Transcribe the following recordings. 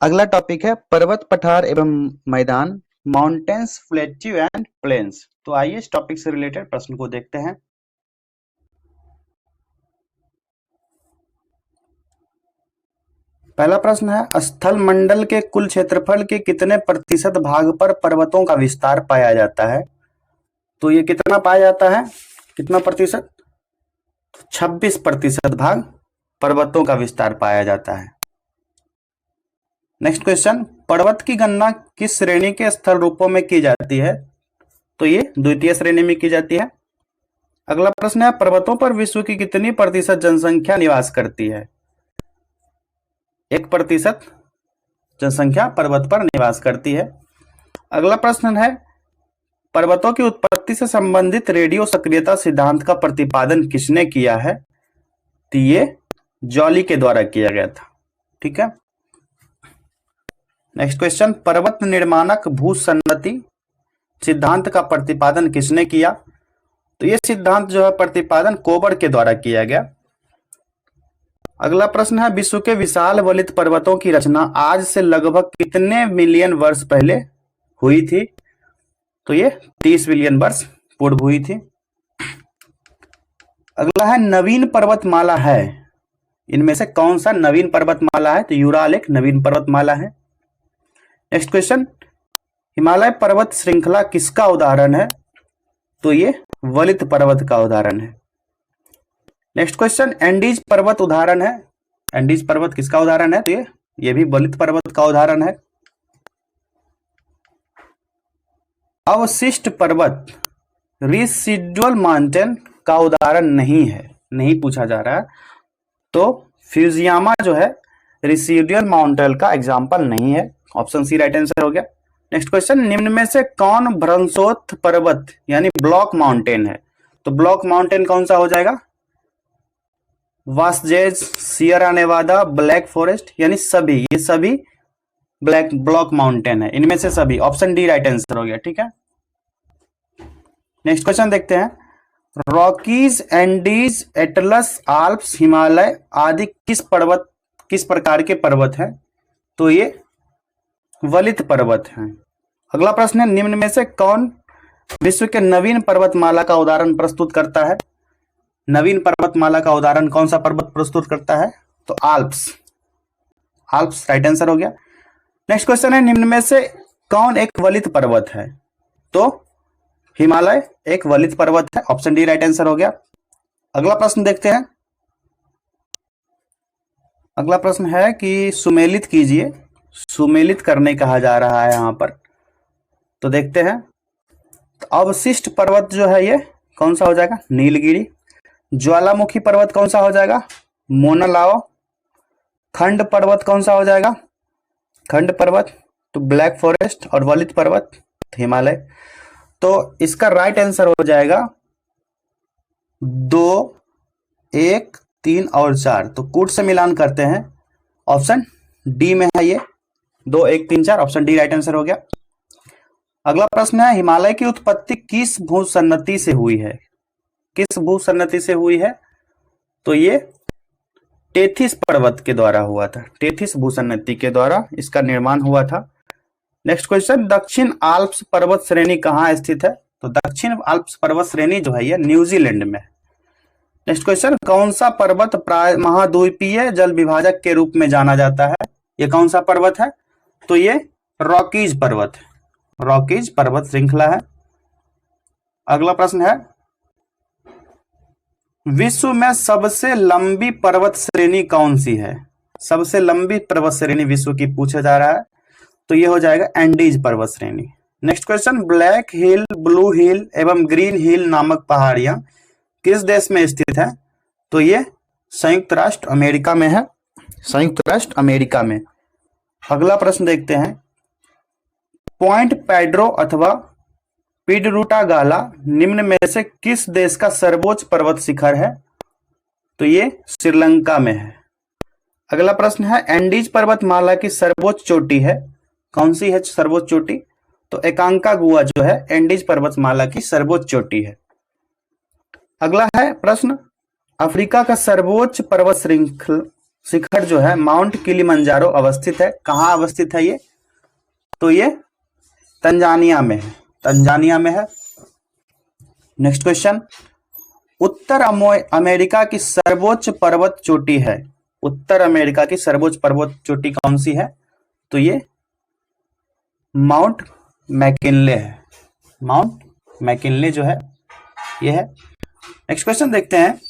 अगला टॉपिक है पर्वत पठार एवं मैदान, माउंटेन्स प्लेट्यू एंड प्लेन्स। तो आइए इस टॉपिक से रिलेटेड प्रश्न को देखते हैं। पहला प्रश्न है, स्थल मंडल के कुल क्षेत्रफल के कितने प्रतिशत भाग पर पर्वतों का विस्तार पाया जाता है? तो ये कितना पाया जाता है, कितना प्रतिशत? 26% भाग पर्वतों का विस्तार पाया जाता है। नेक्स्ट क्वेश्चन, पर्वत की गणना किस श्रेणी के स्थल रूपों में की जाती है? तो ये द्वितीय श्रेणी में की जाती है। अगला प्रश्न है, पर्वतों पर विश्व की कितनी प्रतिशत जनसंख्या निवास करती है? 1% जनसंख्या पर्वत पर निवास करती है। अगला प्रश्न है, पर्वतों की उत्पत्ति से संबंधित रेडियो सक्रियता सिद्धांत का प्रतिपादन किसने किया है? तो ये जॉली के द्वारा किया गया था। ठीक है। नेक्स्ट क्वेश्चन, पर्वत निर्माणक भूसन्नति सिद्धांत का प्रतिपादन किसने किया? तो ये सिद्धांत जो है प्रतिपादन कोबर के द्वारा किया गया। अगला प्रश्न है, विश्व के विशाल वलित पर्वतों की रचना आज से लगभग कितने मिलियन वर्ष पहले हुई थी? तो ये 30 बिलियन वर्ष पूर्व हुई थी। अगला है, नवीन पर्वतमाला है, इनमें से कौन सा नवीन पर्वतमाला है? तो यूराल एक नवीन पर्वतमाला है। नेक्स्ट क्वेश्चन, हिमालय पर्वत श्रृंखला किसका उदाहरण है? तो ये वलित पर्वत का उदाहरण है। नेक्स्ट क्वेश्चन, एंडीज पर्वत उदाहरण है, एंडीज पर्वत किसका उदाहरण है? तो ये भी वलित पर्वत का उदाहरण है। अवशिष्ट पर्वत रिसिडुअल माउंटेन का उदाहरण नहीं है, नहीं पूछा जा रहा है, तो फ्यूजियामा जो है रिसिडुअल माउंटेन का एग्जाम्पल नहीं है। ऑप्शन सी राइट आंसर हो गया। नेक्स्ट क्वेश्चन, निम्न में से कौन भ्रंशोत्थ पर्वत यानी ब्लॉक माउंटेन है? तो ब्लॉक माउंटेन कौन सा हो जाएगा? वासजेज, सियरा नेवादा, ब्लैक फॉरेस्ट, यानी सभी, ये सभी ब्लॉक माउंटेन है, इनमें से सभी। ऑप्शन डी राइट आंसर हो गया। ठीक है। नेक्स्ट क्वेश्चन देखते हैं, Rockies, Andes, Atlas, Alps, Himalaya आदि किस प्रकार के पर्वत हैं? तो ये वलित पर्वत हैं। अगला प्रश्न है, निम्न में से कौन विश्व के नवीन पर्वतमाला का उदाहरण प्रस्तुत करता है? नवीन पर्वतमाला का उदाहरण कौन सा पर्वत प्रस्तुत करता है? तो आल्प्स, आल्प्स राइट आंसर हो गया। नेक्स्ट क्वेश्चन है, निम्न में से कौन एक वलित पर्वत है? तो हिमालय एक वलित पर्वत है। ऑप्शन डी राइट आंसर हो गया। अगला प्रश्न देखते हैं। अगला प्रश्न है कि सुमेलित कीजिए, सुमेलित करने कहा जा रहा है यहां पर, तो देखते हैं। तो अवशिष्ट पर्वत जो है ये कौन सा हो जाएगा? नीलगिरी। ज्वालामुखी पर्वत कौन सा हो जाएगा? मोना लाओ। खंड पर्वत कौन सा हो जाएगा? खंड पर्वत तो ब्लैक फॉरेस्ट, और वलित पर्वत हिमालय। तो इसका राइट आंसर हो जाएगा 2, 1, 3 और 4। तो कूट से मिलान करते हैं, ऑप्शन डी में है ये 2, 1, 3, 4। ऑप्शन डी राइट आंसर हो गया। अगला प्रश्न है, हिमालय की उत्पत्ति किस भूसन्नति से हुई है? किस भूसन्नति से हुई है? तो ये टेथिस पर्वत के द्वारा हुआ था, टेथिस भूसन्नति के द्वारा इसका निर्माण हुआ था। नेक्स्ट क्वेश्चन, दक्षिण आल्प्स पर्वत श्रेणी कहाँ स्थित है? तो दक्षिण आल्प्स पर्वत श्रेणी जो है ये न्यूजीलैंड में है। नेक्स्ट क्वेश्चन, कौन सा पर्वत महाद्वीपीय जल विभाजक के रूप में जाना जाता है? ये कौन सा पर्वत है? तो ये रॉकीज पर्वत है, रॉकीज पर्वत श्रृंखला है। अगला प्रश्न है, विश्व में सबसे लंबी पर्वत श्रेणी कौन सी है? सबसे लंबी पर्वत श्रेणी विश्व की पूछा जा रहा है, तो ये हो जाएगा एंडीज पर्वत श्रेणी। नेक्स्ट क्वेश्चन, ब्लैक हिल, ब्लू हिल एवं ग्रीन हिल नामक पहाड़ियां किस देश में स्थित है? तो ये संयुक्त राष्ट्र अमेरिका में है, संयुक्त राष्ट्र अमेरिका में। अगला प्रश्न देखते हैं, पॉइंट पेड्रो अथवा पिडरुटागाला निम्न में से किस देश का सर्वोच्च पर्वत शिखर है? तो ये श्रीलंका में है। अगला प्रश्न है, एंडीज पर्वतमाला की सर्वोच्च चोटी है, कौन सी है सर्वोच्च चोटी? तो एकांकागुआ जो है एंडीज पर्वतमाला की सर्वोच्च चोटी है। अगला है प्रश्न, अफ्रीका का सर्वोच्च पर्वत शिखर जो है माउंट किलिमंजारो अवस्थित है। कहाँ अवस्थित है ये? तो ये तंजानिया में है, तंजानिया में है। नेक्स्ट क्वेश्चन, उत्तर अमेरिका की सर्वोच्च पर्वत चोटी है। उत्तर अमेरिका की सर्वोच्च पर्वत चोटी कौन सी है? तो ये माउंट मैकिनले है। माउंट मैकिनले जो है ये है। नेक्स्ट क्वेश्चन देखते हैं,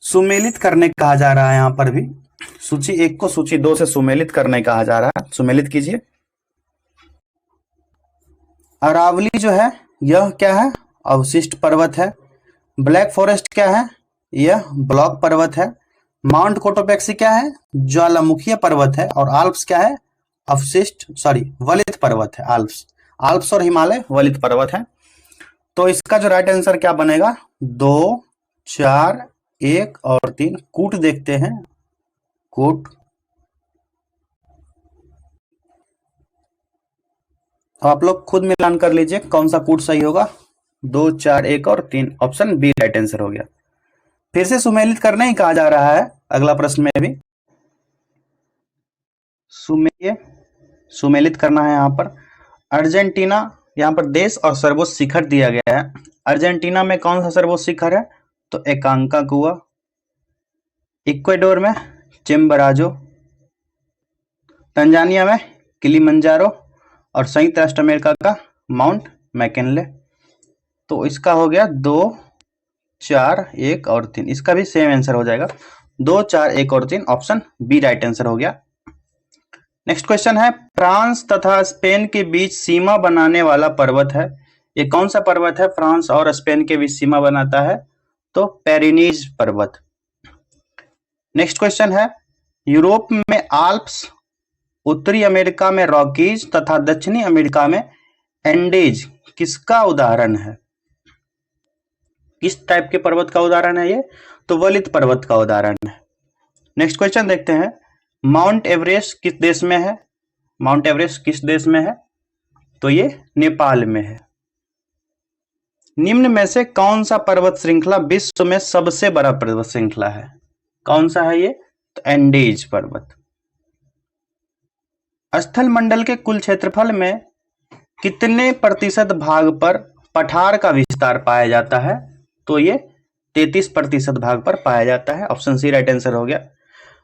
सुमेलित करने कहा जा रहा है। यहां पर भी सूची 1 को सूची 2 से सुमेलित करने कहा जा रहा है। सुमेलित कीजिए। अरावली जो है यह क्या है? अवशिष्ट पर्वत है। ब्लैक फॉरेस्ट क्या है? यह ब्लॉक पर्वत है। माउंट कोटोपेक्सी क्या है? ज्वालामुखीय पर्वत है। और आल्प्स क्या है? वलित पर्वत है। आल्प्स और हिमालय वलित पर्वत है। तो इसका जो राइट आंसर क्या बनेगा? 2, 4, 1 और 3। कूट देखते हैं, कूट। आप लोग खुद मिलान कर लीजिए कौन सा कूट सही होगा। 2, 4, 1 और 3, ऑप्शन बी राइट आंसर हो गया। फिर से सुमेलित करने ही कहा जा रहा है अगला प्रश्न में भी। सुमेलित करना है। यहाँ पर अर्जेंटीना, यहाँ पर देश और सर्वोच्च शिखर दिया गया है। अर्जेंटीना में कौन सा सर्वोच्च शिखर है? तो एकांकागुआ। इक्वाडोर में चेम्बराजो। तंजानिया में किलिमंजारो। और संयुक्त राष्ट्र अमेरिका का माउंट मैकिनले। तो इसका हो गया 2, 4, 1 और 3। इसका भी सेम आंसर हो जाएगा। 2, 4, 1 और 3, ऑप्शन बी राइट आंसर हो गया। नेक्स्ट क्वेश्चन है, फ्रांस तथा स्पेन के बीच सीमा बनाने वाला पर्वत है। ये कौन सा पर्वत है फ्रांस और स्पेन के बीच सीमा बनाता है? तो पेरिनीज पर्वत। नेक्स्ट क्वेश्चन है, यूरोप में आल्प्स, उत्तरी अमेरिका में रॉकीज तथा दक्षिणी अमेरिका में एंडेज किसका उदाहरण है? किस टाइप के पर्वत का उदाहरण है ये? तो वलित पर्वत का उदाहरण है। नेक्स्ट क्वेश्चन देखते हैं, माउंट एवरेस्ट किस देश में है? माउंट एवरेस्ट किस देश में है? तो ये नेपाल में है। निम्न में से कौन सा पर्वत श्रृंखला विश्व में सबसे बड़ा पर्वत श्रृंखला है? कौन सा है ये? तो एंडेज पर्वत। स्थल मंडल के कुल क्षेत्रफल में कितने प्रतिशत भाग पर पठार का विस्तार पाया जाता है? तो ये 33% भाग पर पाया जाता है। ऑप्शन सी राइट आंसर हो गया।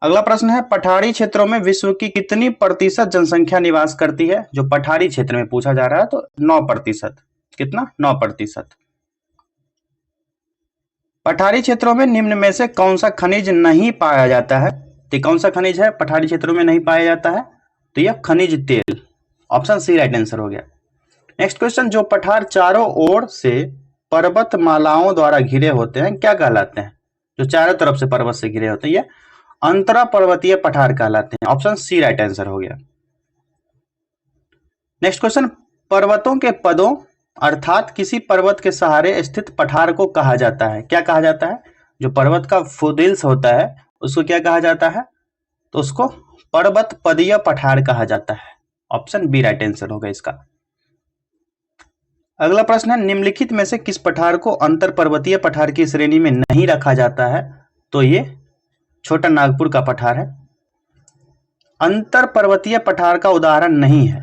अगला प्रश्न है, पठारी क्षेत्रों में विश्व की कितनी प्रतिशत जनसंख्या निवास करती है? जो पठारी क्षेत्र में पूछा जा रहा है तो 9%। कितना? 9%। पठारी क्षेत्रों में निम्न में से कौन सा खनिज नहीं पाया जाता है? तो कौन सा खनिज है पठारी क्षेत्रों में नहीं पाया जाता है? तो यह खनिज तेल। ऑप्शन सी राइट आंसर हो गया। नेक्स्ट क्वेश्चन, जो पठार चारों ओर से पर्वत मालाओं द्वारा घिरे होते हैं क्या कहलाते हैं? जो चारों तरफ से पर्वत से घिरे होते हैं ये अंतरा पर्वतीय पठार कहलाते हैं। ऑप्शन सी राइट आंसर हो गया। नेक्स्ट क्वेश्चन, पर्वतों के पदों अर्थात किसी पर्वत के सहारे स्थित पठार को कहा जाता है? क्या कहा जाता है? जो पर्वत का फुदिल्स होता है उसको क्या कहा जाता है? तो उसको पर्वत पदीय पठार कहा जाता है। ऑप्शन बी राइट आंसर होगा इसका। अगला प्रश्न है, निम्नलिखित में से किस पठार को अंतर पर्वतीय पठार की श्रेणी में नहीं रखा जाता है? तो ये छोटा नागपुर का पठार है। अंतर पर्वतीय पठार का उदाहरण नहीं है,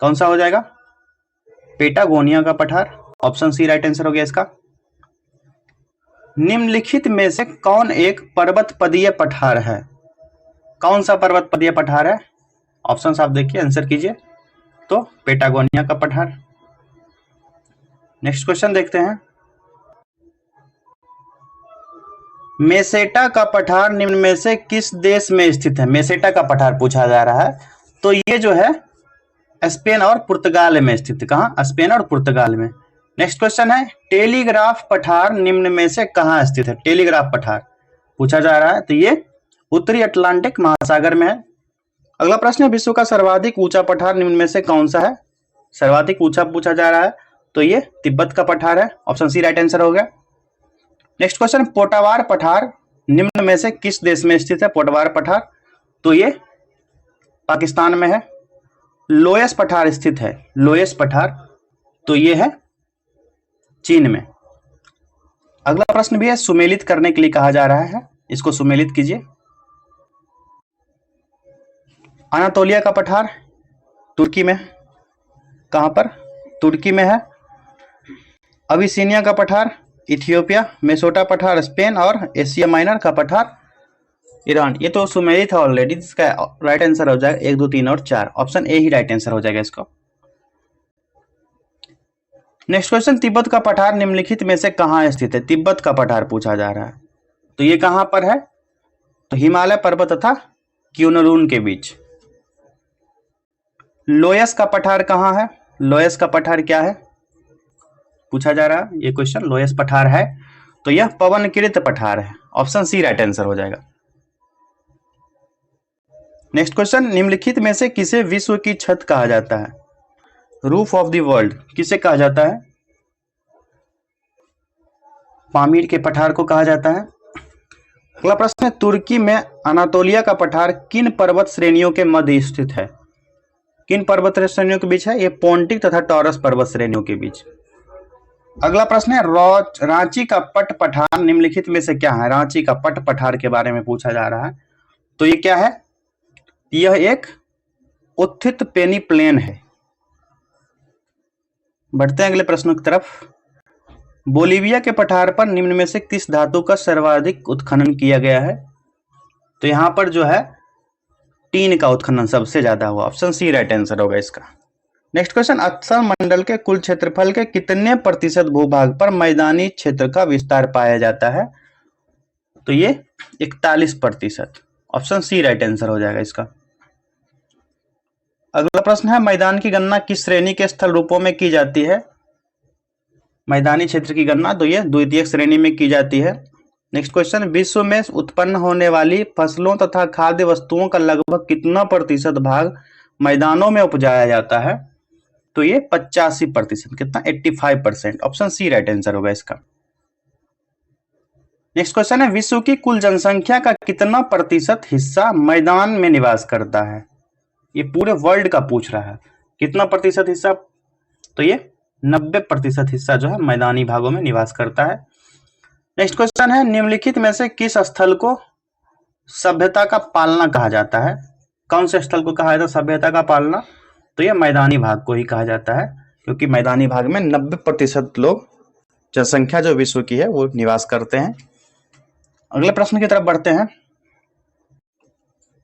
कौन सा हो जाएगा? पेटागोनिया का पठार। ऑप्शन सी राइट आंसर हो गया इसका। निम्नलिखित में से कौन एक पर्वत पदीय पठार है? कौन सा पर्वत पदीय पठार है? ऑप्शन आप देखिए, आंसर कीजिए। तो पेटागोनिया का पठार। नेक्स्ट क्वेश्चन देखते हैं, मेसेटा का पठार निम्न में से किस देश में स्थित है? मेसेटा का पठार पूछा जा रहा है तो ये जो है स्पेन और पुर्तगाल में स्थित है। कहां? स्पेन और पुर्तगाल में। नेक्स्ट क्वेश्चन है, टेलीग्राफ पठार निम्न में से कहां स्थित है? टेलीग्राफ पठार पूछा जा रहा है तो ये उत्तरी अटलांटिक महासागर में है। अगला प्रश्न है, विश्व का सर्वाधिक ऊंचा पठार निम्न में से कौन सा है? सर्वाधिक ऊंचा पूछा जा रहा है तो ये तिब्बत का पठार है। ऑप्शन सी राइट आंसर हो गया। नेक्स्ट क्वेश्चन, पोटावार पठार निम्न में से किस देश में स्थित है? पोटावार पठार तो ये पाकिस्तान में है। लोयस पठार स्थित है, लोयस पठार तो ये है चीन में। अगला प्रश्न भी है, सुमेलित करने के लिए कहा जा रहा है। इसको सुमेलित कीजिए। अनातोलिया का पठार तुर्की में, कहां पर? तुर्की में है। अबिसिनिया का पठार इथियोपिया, मेसोटा पठार स्पेन और एशिया माइनर का पठार ईरान। ये तो सुमेलित है ऑलरेडी। इसका राइट आंसर हो जाएगा 1, 2, 3 और 4। Option A he right answer हो जाएगा इसको। नेक्स्ट क्वेश्चन, तिब्बत का पठार निम्नलिखित में से कहां स्थित है? तिब्बत का पठार पूछा जा रहा है, तो ये कहां पर है? तो हिमालय पर्वत तथा क्यूनलून के बीच। लोयस का पठार कहां है? लोयस का पठार क्या है पूछा जा रहा है ये क्वेश्चन। लोयस पठार है तो यह पवनकृत पठार है। ऑप्शन सी राइट आंसर हो जाएगा। नेक्स्ट क्वेश्चन, निम्नलिखित में से किसे विश्व की छत कहा जाता है? रूफ ऑफ द वर्ल्ड किसे कहा जाता है? पामीर के पठार को कहा जाता है। अगला प्रश्न है, तुर्की में अनातोलिया का पठार किन पर्वत श्रेणियों के मध्य स्थित है? किन पर्वत श्रेणियों के बीच है? ये पोंटिक तथा टॉरस पर्वत श्रेणियों के बीच। अगला प्रश्न है, रांची का पट पठार निम्नलिखित में से क्या है? रांची का पट पठार के बारे में पूछा जा रहा है, तो ये क्या है? यह एक उत्थित पेनी प्लेन है। बढ़ते हैं अगले प्रश्नों की तरफ। बोलीविया के पठार पर निम्न में से किस धातु का सर्वाधिक उत्खनन किया गया है? तो यहां पर जो है टीन का उत्खनन सबसे ज्यादा हुआ। ऑप्शन सी राइट आंसर होगा इसका। नेक्स्ट क्वेश्चन, अक्सर मंडल के कुल क्षेत्रफल के कितने प्रतिशत भूभाग पर मैदानी क्षेत्र का विस्तार पाया जाता है? तो ये 41%। ऑप्शन सी राइट आंसर हो जाएगा इसका। अगला प्रश्न है, मैदान की गणना किस श्रेणी के स्थल रूपों में की जाती है? मैदानी क्षेत्र की गणना तो ये द्वितीयक श्रेणी में की जाती है। नेक्स्ट क्वेश्चन, विश्व में उत्पन्न होने वाली फसलों तथा खाद्य वस्तुओं का लगभग कितना प्रतिशत भाग मैदानों में उपजाया जाता है? तो ये 85%। कितना? 85%। ऑप्शन सी राइट आंसर होगा इसका। नेक्स्ट क्वेश्चन है, विश्व की कुल जनसंख्या का कितना प्रतिशत हिस्सा मैदान में निवास करता है? ये पूरे वर्ल्ड का पूछ रहा है, कितना प्रतिशत हिस्सा? तो ये 90% हिस्सा जो है मैदानी भागों में निवास करता है। नेक्स्ट क्वेश्चन है, निम्नलिखित में से किस स्थल को सभ्यता का पालना कहा जाता है? कौन से स्थल को कहा जाता है सभ्यता का पालना? तो यह मैदानी भाग को ही कहा जाता है, क्योंकि मैदानी भाग में 90% लोग, जनसंख्या जो विश्व की है, वो निवास करते हैं। अगले प्रश्न की तरफ बढ़ते हैं।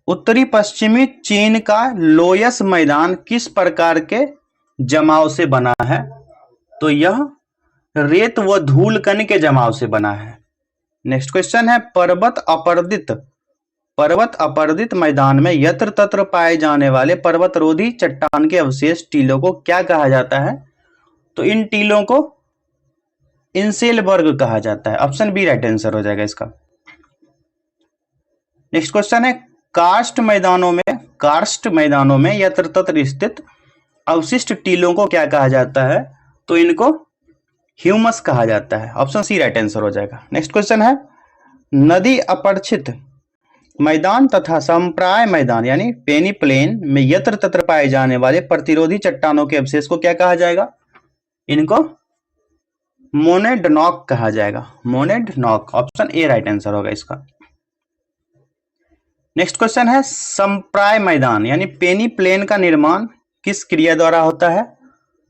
उत्तरी पश्चिमी चीन का लोयस मैदान किस प्रकार के जमाव से बना है? तो यह रेत व धूल कण के जमाव से बना है। नेक्स्ट क्वेश्चन है, पर्वत अपरदित मैदान में यत्र तत्र पाए जाने वाले पर्वतरोधी चट्टान के अवशेष टीलों को क्या कहा जाता है? तो इन टीलों को इंसेलबर्ग कहा जाता है। ऑप्शन बी राइट आंसर हो जाएगा इसका। नेक्स्ट क्वेश्चन है, कार्स्ट मैदानों में यत्र तत्र स्थित अवशिष्ट टीलों को क्या कहा जाता है? तो इनको ह्यूमस कहा जाता है। ऑप्शन सी राइट आंसर हो जाएगा। नेक्स्ट क्वेश्चन है, नदी अपरक्षित मैदान तथा संप्राय मैदान यानी पेनी प्लेन में यत्र तत्र पाए जाने वाले प्रतिरोधी चट्टानों के अवशेष को क्या कहा जाएगा? इनको मोनेडनॉक कहा जाएगा। मोनेडनॉक। ऑप्शन ए राइट आंसर होगा इसका। नेक्स्ट क्वेश्चन है, संप्राय मैदान यानी पेनी प्लेन का निर्माण किस क्रिया द्वारा होता है?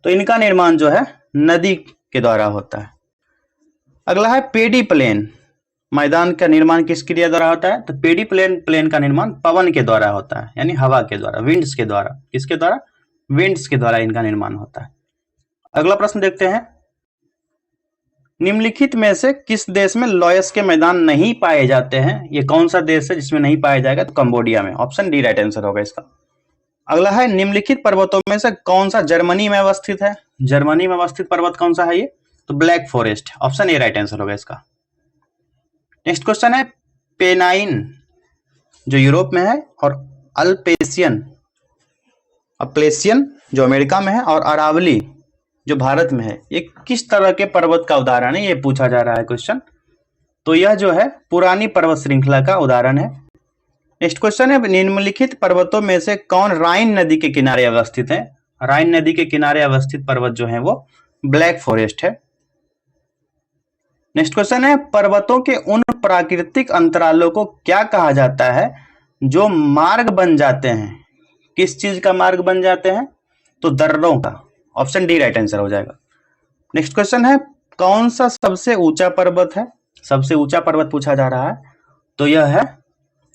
तो इनका निर्माण जो है नदी के द्वारा होता है। अगला है, पेडी प्लेन मैदान का निर्माण किस क्रिया द्वारा होता है? तो पेडी प्लेन का निर्माण पवन के द्वारा होता है, यानी हवा के द्वारा, विंड्स के द्वारा। किसके द्वारा? विंड्स के द्वारा इनका निर्माण होता है। अगला प्रश्न देखते हैं, निम्नलिखित में से किस देश में लोयस के मैदान नहीं पाए जाते हैं? ये कौन सा देश है जिसमें नहीं पाया जाएगा? तो कंबोडिया में। ऑप्शन डी राइट आंसर होगा इसका। अगला है, निम्नलिखित पर्वतों में से कौन सा जर्मनी में अवस्थित है? जर्मनी में अवस्थित पर्वत कौन सा है ये? तो black forest. Option A right answer होगा इसका। नेक्स्ट क्वेश्चन है, पेनाइन जो यूरोप में है और अप्लेशियन जो अमेरिका में है और अरावली जो भारत में है, ये किस तरह के पर्वत का उदाहरण है? ये पूछा जा रहा है क्वेश्चन। तो यह जो है पुरानी पर्वत श्रृंखला का उदाहरण है। नेक्स्ट क्वेश्चन है, निम्नलिखित पर्वतों में से कौन राइन नदी के किनारे अवस्थित है? राइन नदी के किनारे अवस्थित पर्वत जो है वो ब्लैक फॉरेस्ट है। नेक्स्ट क्वेश्चन है, पर्वतों के उन प्राकृतिक अंतरालों को क्या कहा जाता है जो मार्ग बन जाते हैं? किस चीज का मार्ग बन जाते हैं? तो दर्रों का। ऑप्शन डी राइट आंसर हो जाएगा। नेक्स्ट क्वेश्चन है, कौन सा सबसे ऊंचा पर्वत है? सबसे ऊंचा पर्वत पूछा जा रहा है, तो यह है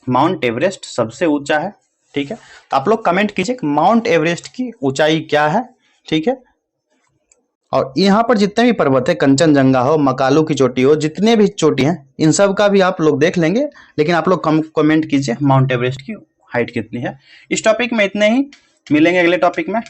माउंट एवरेस्ट, सबसे ऊंचा है। ठीक है, तो आप लोग कमेंट कीजिए माउंट एवरेस्ट की ऊंचाई क्या है। ठीक है, और यहाँ पर जितने भी पर्वत है, कंचनजंगा हो, मकालू की चोटी हो, जितने भी चोटी हैं, इन सब का भी आप लोग देख लेंगे, लेकिन आप लोग कमेंट कीजिए माउंट एवरेस्ट की हाइट कितनी है। इस टॉपिक में इतने ही, मिलेंगे अगले टॉपिक में।